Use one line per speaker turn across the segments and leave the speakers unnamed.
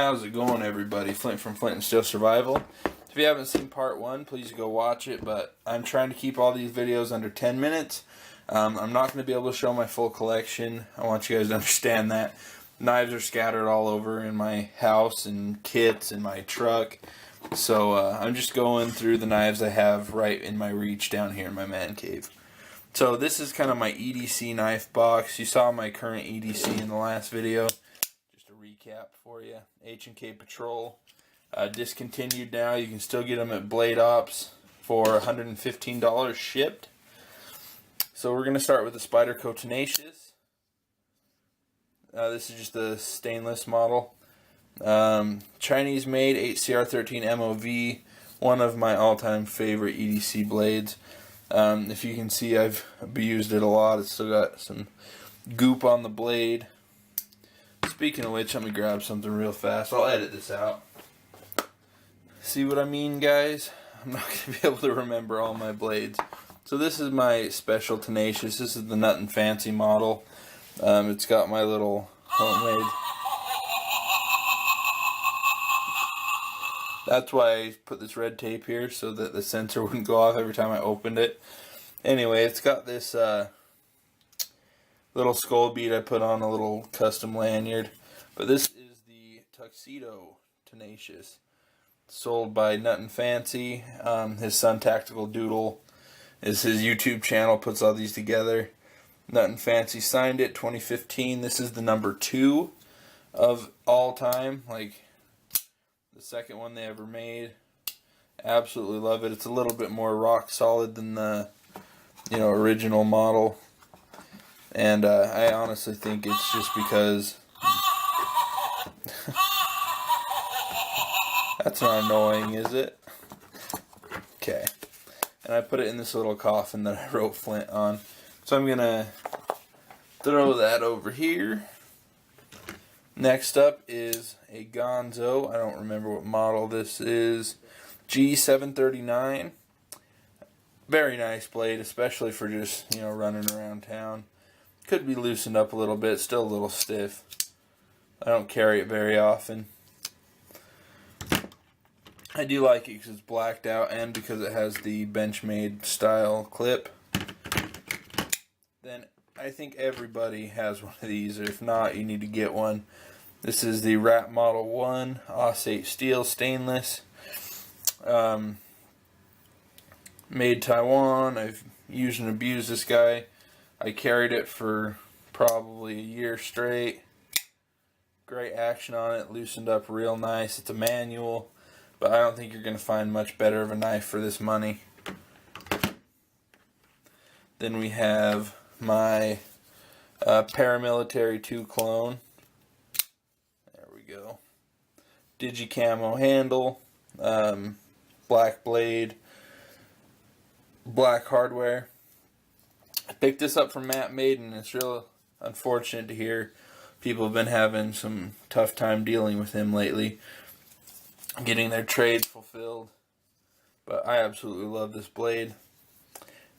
How's it going, everybody? Flint from Flint and Steel Survival. If you haven't seen part 1, please go watch it, but I'm trying to keep all these videos under 10 minutes. I'm not going to be able to show my full collection. I want you guys to understand that. Knives are scattered all over in my house and kits in my truck. So I'm just going through the knives I have right in my reach down here in my man cave. So this is kind of my EDC knife box. You saw my current EDC in the last video. Just a recap for you. H&K Patrol. Discontinued now. You can still get them at Blade Ops for $115 shipped. So we're going to start with the Spyderco Tenacious. This is just the stainless model. Chinese made 8CR13 MOV. One of my all-time favorite EDC blades. If you can see, I've abused it a lot. It's still got some goop on the blade. Speaking of which, let me grab something real fast. I'll edit this out. See what I mean, guys? I'm not going to be able to remember all my blades. So this is my special Tenacious. This is the Nut and Fancy model. It's got my little homemade... That's why I put this red tape here, so that the sensor wouldn't go off every time I opened it. Anyway, it's got this little skull bead I put on a little custom lanyard. But this is the Tuxedo Tenacious, sold by Nut and Fancy. His son Tactical Doodle is his YouTube channel, puts all these together. Nut and Fancy signed it, 2015. This is the number 2 of all time, like the second one they ever made. Absolutely love it. It's a little bit more rock solid than the original model, and I honestly think it's just because that's not annoying, is it? Okay. And I put it in this little coffin that I wrote Flint on. So I'm gonna throw that over here. Next up is a Gonzo. I don't remember what model this is. G739. Very nice blade, especially for just, running around town. Could be loosened up a little bit, still a little stiff. I don't carry it very often. I do like it because it's blacked out and because it has the Benchmade style clip. Then I think everybody has one of these, or if not, you need to get one. This is the Rat Model 1 Osate Steel Stainless. Made Taiwan. I've used and abused this guy. I carried it for probably a year straight. Great action on it, loosened up real nice. It's a manual, but I don't think you're going to find much better of a knife for this money. Then we have my Paramilitary 2 clone. There we go. Digicamo handle, black blade, black hardware. I picked this up from Matt Maiden. It's real unfortunate to hear people have been having some tough time dealing with him lately, getting their trades fulfilled. But I absolutely love this blade.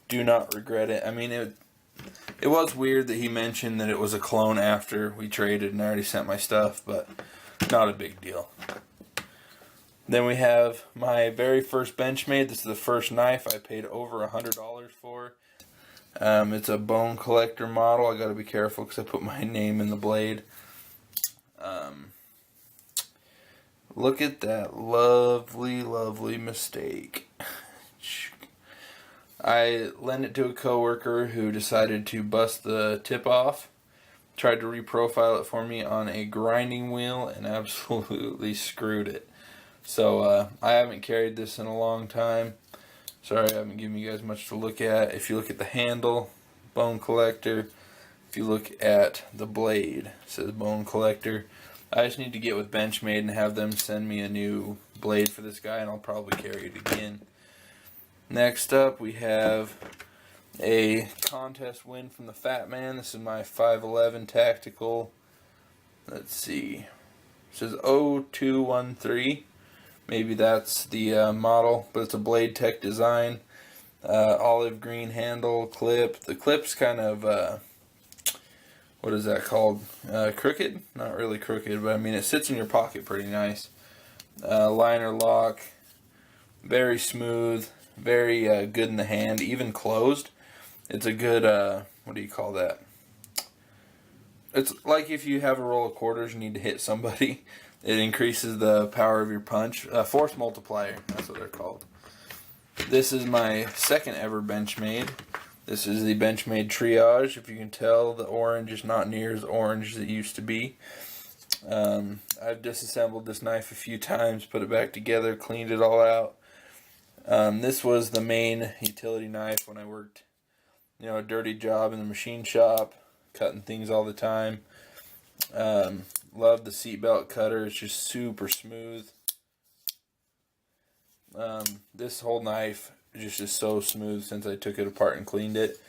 Do not regret it. I mean, it was weird that he mentioned that it was a clone after we traded and I already sent my stuff, but not a big deal. Then we have my very first Benchmade. This is the first knife I paid over $100 for. It's a bone collector model. I gotta be careful because I put my name in the blade. Look at that lovely, lovely mistake. I lent it to a coworker who decided to bust the tip off. Tried to reprofile it for me on a grinding wheel and absolutely screwed it. So I haven't carried this in a long time. Sorry I haven't given you guys much to look at. If you look at the handle, bone collector. If you look at the blade, it says bone collector. I just need to get with Benchmade and have them send me a new blade for this guy, and I'll probably carry it again. Next up, we have a contest win from the Fat Man. This is my 511 Tactical. Let's see. It says 0213. Maybe that's the model, but it's a Blade Tech design. Olive green handle clip. The clip's kind of what is that called? Crooked? Not really crooked, but I mean it sits in your pocket pretty nice. Liner lock, very smooth, very good in the hand, even closed. It's a good, what do you call that? It's like if you have a roll of quarters, you need to hit somebody. It increases the power of your punch. Force multiplier, that's what they're called. This is my second ever Benchmade. This is the Benchmade Triage. If you can tell, the orange is not near as orange as it used to be. I've disassembled this knife a few times, put it back together, cleaned it all out. This was the main utility knife when I worked, a dirty job in the machine shop, cutting things all the time. Love the seatbelt cutter. It's just super smooth. This whole knife just is so smooth since I took it apart and cleaned it.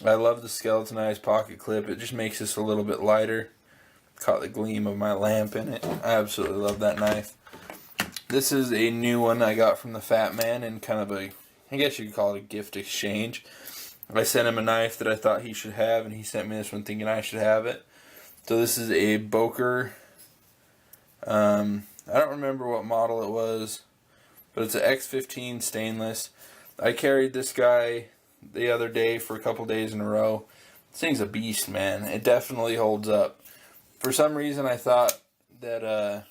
I love the skeletonized pocket clip. It just makes this a little bit lighter. Caught the gleam of my lamp in it. I absolutely love that knife. This is a new one I got from the Fat Man in kind of a, I guess you could call it a gift exchange. I sent him a knife that I thought he should have, and he sent me this one thinking I should have it. So this is a Boker. I don't remember what model it was, but it's an X15 stainless. I carried this guy the other day for a couple days in a row. This thing's a beast, man. It definitely holds up. For some reason, I thought that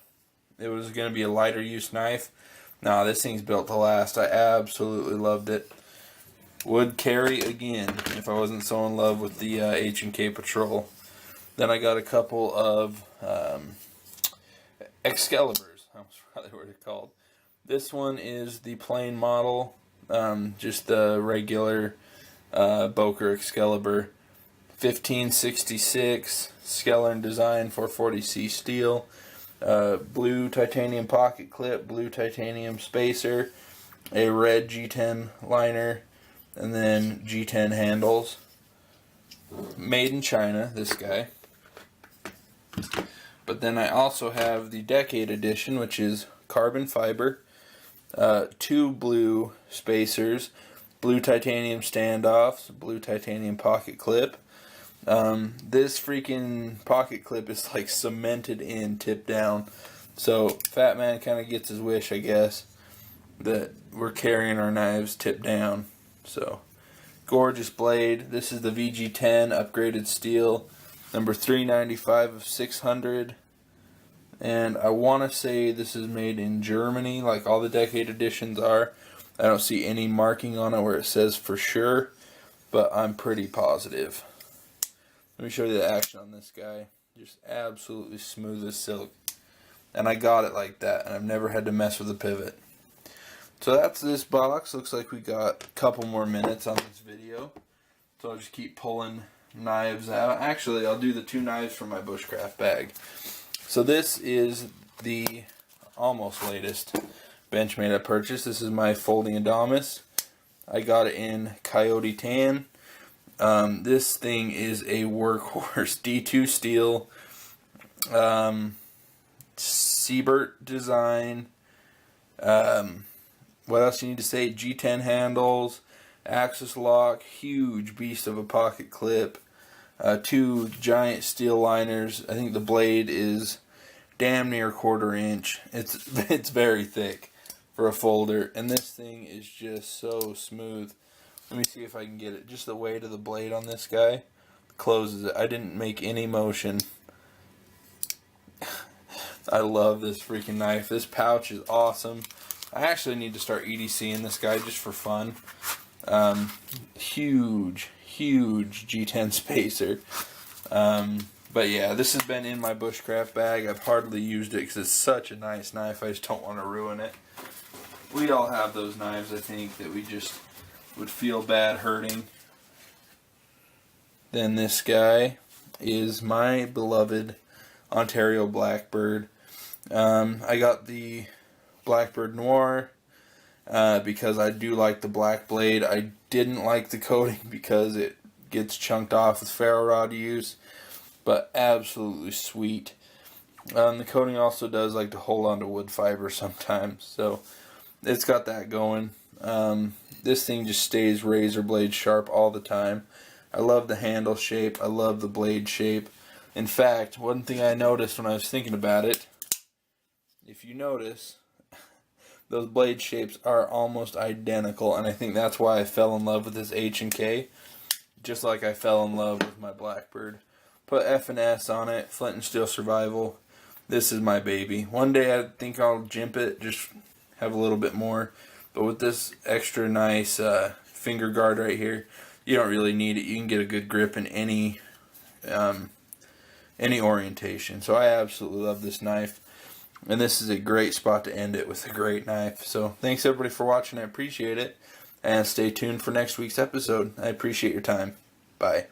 it was going to be a lighter use knife. Nah, this thing's built to last. I absolutely loved it. Would carry again if I wasn't so in love with the H&K Patrol. Then I got a couple of Excaliburs. That's probably what it's called. This one is the plain model, just the regular Boker Excalibur. 1566 Skellern design, 440C steel. Blue titanium pocket clip, blue titanium spacer, a red G10 liner, and then G10 handles. Made in China, this guy. But then I also have the Decade Edition, which is carbon fiber, 2 blue spacers, blue titanium standoffs, blue titanium pocket clip. This freaking pocket clip is like cemented in, tip down. So Fat Man kind of gets his wish, I guess, that we're carrying our knives tip down. So gorgeous blade. This is the VG10 upgraded steel, number 395 of 600. And I want to say this is made in Germany, like all the Decade Editions are. I don't see any marking on it where it says for sure, but I'm pretty positive. Let me show you the action on this guy. Just absolutely smooth as silk. And I got it like that, and I've never had to mess with the pivot. So that's this box. Looks like we got a couple more minutes on this video. So I'll just keep pulling knives out. Actually, I'll do the 2 knives from my bushcraft bag. So this is the almost latest Benchmade I purchased. This is my folding Adamas. I got it in Coyote Tan. This thing is a workhorse. D2 steel, Siebert design. What else you need to say? G10 handles, axis lock, huge beast of a pocket clip, 2 giant steel liners. I think the blade is damn near 1/4 inch. It's very thick for a folder, and this thing is just so smooth. Let me see if I can get it. Just the weight of the blade on this guy closes it. I didn't make any motion. I love this freaking knife. This pouch is awesome. I actually need to start EDCing this guy just for fun. Huge G10 spacer. But yeah, this has been in my bushcraft bag. I've hardly used it because it's such a nice knife. I just don't want to ruin it. We all have those knives, I think, that we just would feel bad hurting. Then this guy is my beloved Ontario Blackbird. I got the Blackbird Noir because I do like the black blade. I didn't like the coating because it gets chunked off with ferro rod use, but absolutely sweet. The coating also does like to hold on to wood fiber sometimes, so it's got that going. This thing just stays razor blade sharp all the time. I love the handle shape. I love the blade shape. In fact, one thing I noticed when I was thinking about it, if you notice, those blade shapes are almost identical, and I think that's why I fell in love with this H&K, just like I fell in love with my Blackbird. Put F and S on it, Flint and Steel Survival. This is my baby. One day I think I'll jimp it, just have a little bit more, but with this extra nice finger guard right here, you don't really need it. You can get a good grip in any orientation. So I absolutely love this knife. And this is a great spot to end it with a great knife. So thanks everybody for watching. I appreciate it. And stay tuned for next week's episode. I appreciate your time. Bye.